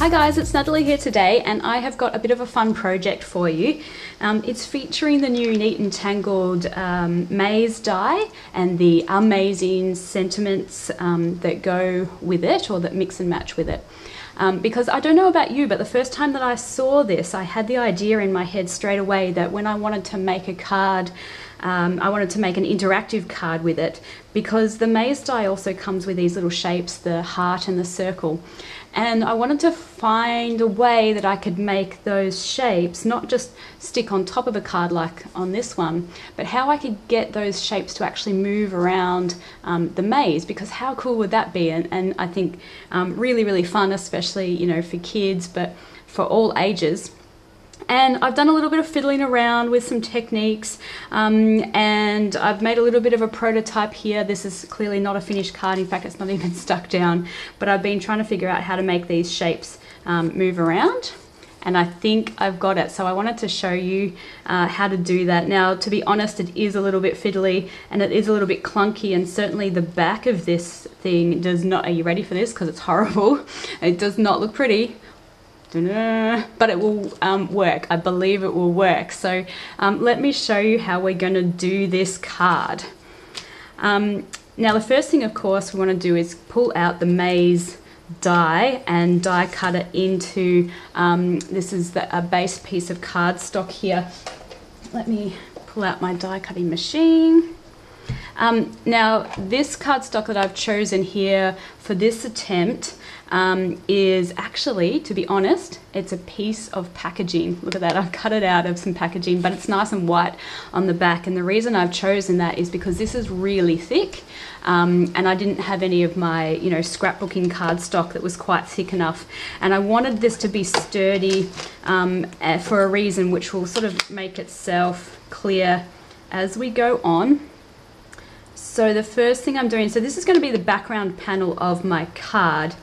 Hi guys, it's Natalie here today, and I have got a bit of a fun project for you. It's featuring the new Neat and Tangled maze die and the amazing sentiments that go with it, or that mix and match with it. Because I don't know about you, but the first time that I saw this, I had the idea in my head straight away that when I wanted to make a card, I wanted to make an interactive card with it, because the maze die also comes with these little shapes, the heart and the circle. And I wanted to find a way that I could make those shapes not just stick on top of a card like on this one, but how I could get those shapes to actually move around the maze, because how cool would that be? And I think really, really fun, especially, you know, for kids, but for all ages. And I've done a little bit of fiddling around with some techniques, and I've made a little bit of a prototype here. This is clearly not a finished card. In fact, it's not even stuck down, but I've been trying to figure out how to make these shapes move around, and I think I've got it. So I wanted to show you how to do that. Now, to be honest, it is a little bit fiddly and it is a little bit clunky, and certainly the back of this thing does not, are you ready for this? Because it's horrible. It does not look pretty. But it will work. I believe it will work. So let me show you how we're going to do this card. Now, the first thing, of course, we want to do is pull out the maze die and die cut it into, this is a base piece of cardstock here. Let me pull out my die cutting machine. Now, this cardstock that I've chosen here for this attempt is actually, to be honest, it's a piece of packaging. Look at that, I've cut it out of some packaging, but it's nice and white on the back. And the reason I've chosen that is because this is really thick, and I didn't have any of my, you know, scrapbooking cardstock that was quite thick enough. And I wanted this to be sturdy for a reason which will sort of make itself clear as we go on. So the first thing I'm doing, so this is going to be the background panel of my card.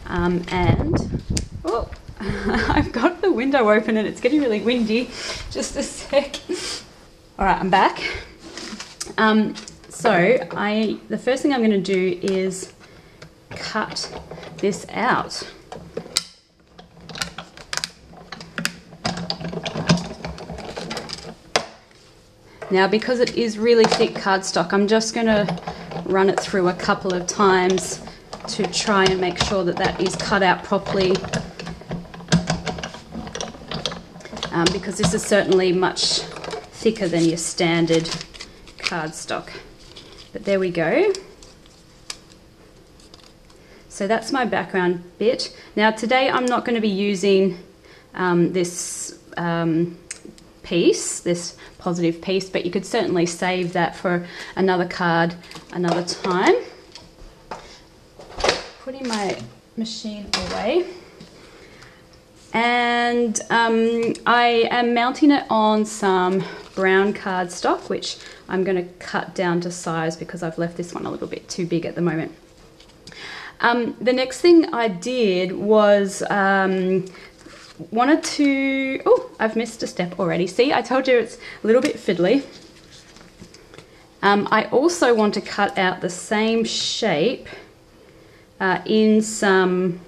And oh, I've got the window open and it's getting really windy. Just a sec. All right, I'm back. The first thing I'm going to do is cut this out. Now, because it is really thick cardstock, I'm just going to run it through a couple of times to try and make sure that that is cut out properly, because this is certainly much thicker than your standard cardstock. But there we go. So that's my background bit. Now, today I'm not going to be using this piece, this positive piece, but you could certainly save that for another card another time. Putting my machine away, and I am mounting it on some brown cardstock, which I'm going to cut down to size because I've left this one a little bit too big at the moment. The next thing I did was wanted to, oh, I've missed a step already. See, I told you it's a little bit fiddly. I also want to cut out the same shape in some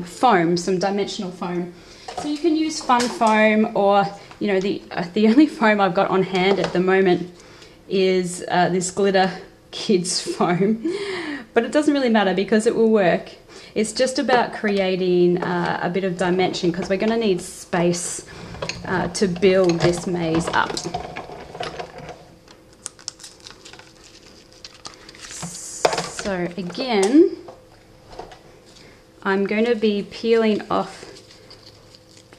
foam, some dimensional foam. So you can use fun foam, or, you know, the only foam I've got on hand at the moment is this glitter kids foam, but it doesn't really matter because it will work. It's just about creating a bit of dimension, because we're going to need space to build this maze up. So again, I'm going to be peeling off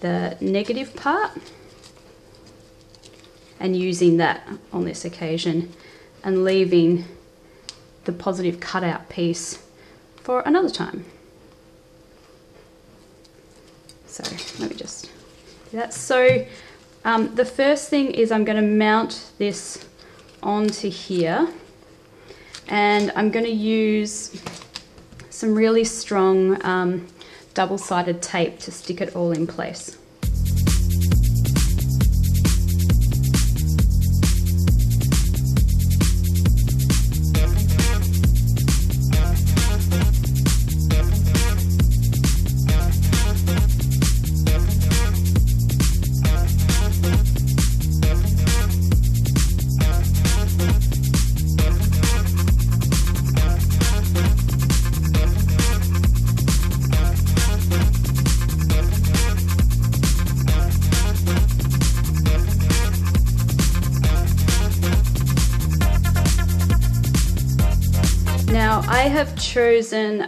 the negative part and using that on this occasion, and leaving the positive cutout piece for another time. So let me just do that. So the first thing is I'm going to mount this onto here, and I'm going to use some really strong double-sided tape to stick it all in place. Now I have chosen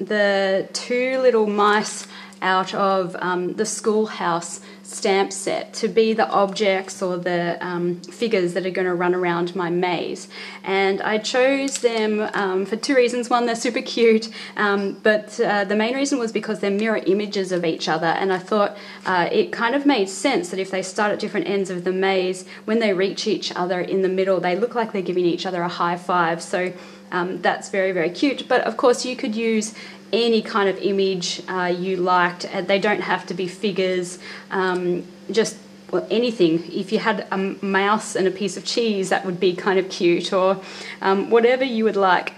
the two little mice out of the schoolhouse stamp set to be the objects or the figures that are going to run around my maze, and I chose them for two reasons. One, they're super cute, but the main reason was because they're mirror images of each other, and I thought it kind of made sense that if they start at different ends of the maze, when they reach each other in the middle, they look like they're giving each other a high five. So that's very, very cute. But of course you could use any kind of image you liked. They don't have to be figures, just well, anything. If you had a mouse and a piece of cheese, that would be kind of cute, or whatever you would like.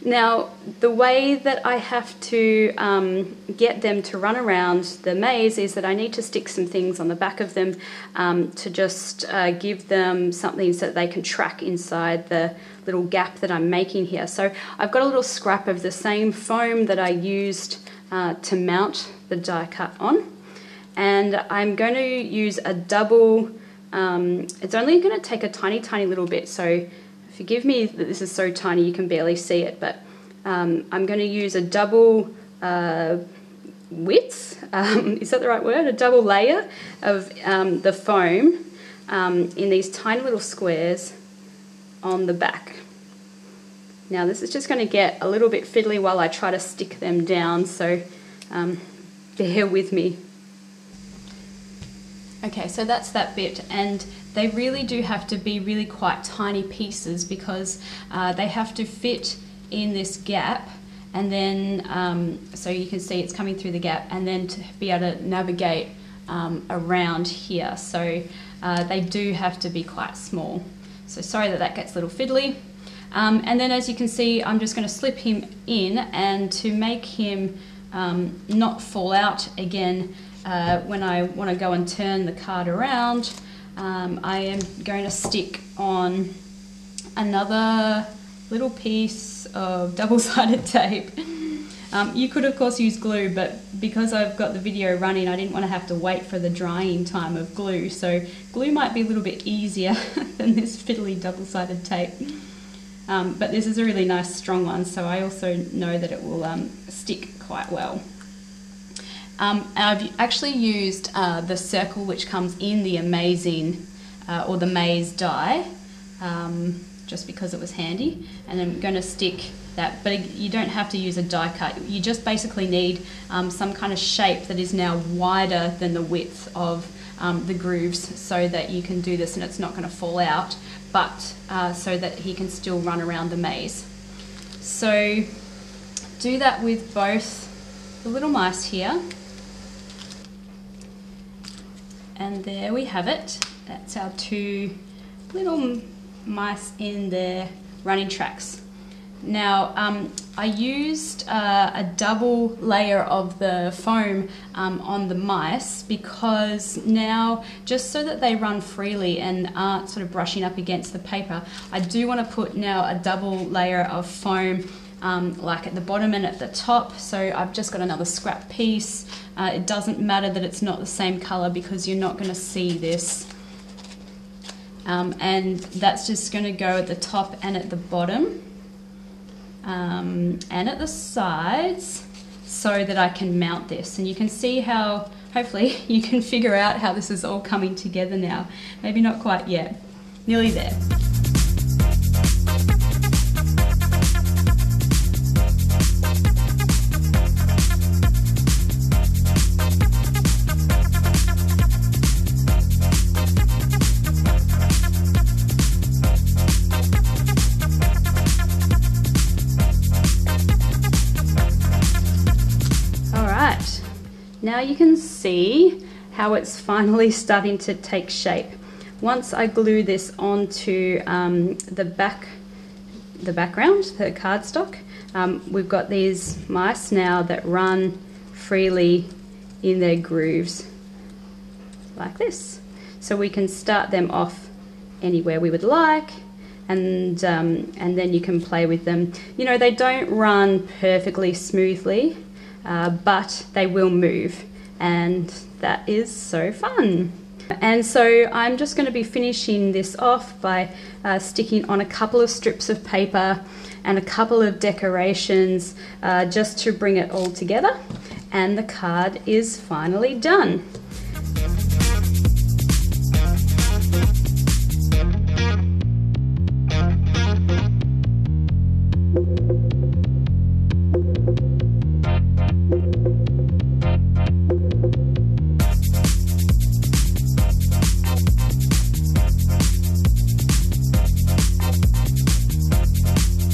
Now, the way that I have to get them to run around the maze is that I need to stick some things on the back of them to just give them something so that they can track inside the little gap that I'm making here. So I've got a little scrap of the same foam that I used to mount the die cut on, and I'm going to use a double, it's only going to take a tiny, tiny little bit, so forgive me that this is so tiny you can barely see it, but I'm going to use a double width, is that the right word? A double layer of the foam in these tiny little squares on the back. Now this is just going to get a little bit fiddly while I try to stick them down, so bear with me. Okay, so that's that bit, and they really do have to be really quite tiny pieces because they have to fit in this gap, and then so you can see it's coming through the gap, and then to be able to navigate around here. So they do have to be quite small. So sorry that that gets a little fiddly. And then as you can see, I'm just going to slip him in, and to make him not fall out again when I want to go and turn the card around, I am going to stick on another little piece of double-sided tape. You could of course use glue, but because I've got the video running, I didn't want to have to wait for the drying time of glue, so glue might be a little bit easier than this fiddly double-sided tape. But this is a really nice strong one, so I also know that it will stick quite well. I've actually used the circle which comes in the Amazing or the Maze die, just because it was handy, and I'm going to stick that, but you don't have to use a die cut. You just basically need some kind of shape that is now wider than the width of the grooves, so that you can do this and it's not going to fall out, but so that he can still run around the maze. So do that with both the little mice here. And there we have it. That's our two little mice in their running tracks. Now I used a double layer of the foam on the mice because now, just so that they run freely and aren't sort of brushing up against the paper, I do want to put now a double layer of foam like at the bottom and at the top. So I've just got another scrap piece. It doesn't matter that it's not the same color because you're not going to see this. And that's just going to go at the top and at the bottom. And at the sides, so that I can mount this. And you can see how, hopefully you can figure out how this is all coming together now. Maybe not quite yet, nearly there. Now you can see how it's finally starting to take shape. Once I glue this onto the background, the cardstock, we've got these mice now that run freely in their grooves like this. So we can start them off anywhere we would like, and then you can play with them. You know, they don't run perfectly smoothly, but they will move, and that is so fun. And so I'm just going to be finishing this off by sticking on a couple of strips of paper and a couple of decorations just to bring it all together. And the card is finally done.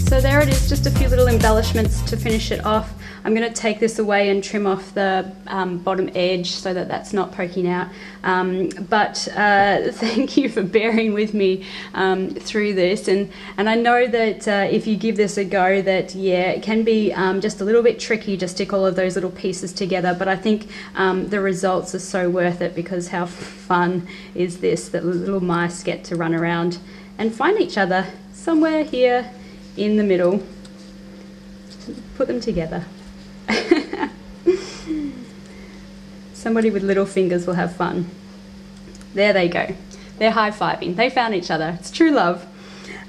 So there it is, just a few little embellishments to finish it off. I'm going to take this away and trim off the bottom edge so that that's not poking out. But thank you for bearing with me through this. And I know that if you give this a go, that yeah, it can be just a little bit tricky to stick all of those little pieces together. But I think the results are so worth it, because how fun is this, that little mice get to run around and find each other somewhere here in the middle. Put them together. Somebody with little fingers will have fun. There they go. They're high-fiving. They found each other. It's true love.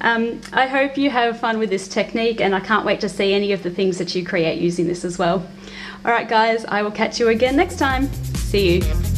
I hope you have fun with this technique, and I can't wait to see any of the things that you create using this as well. All right, guys, I will catch you again next time. See you.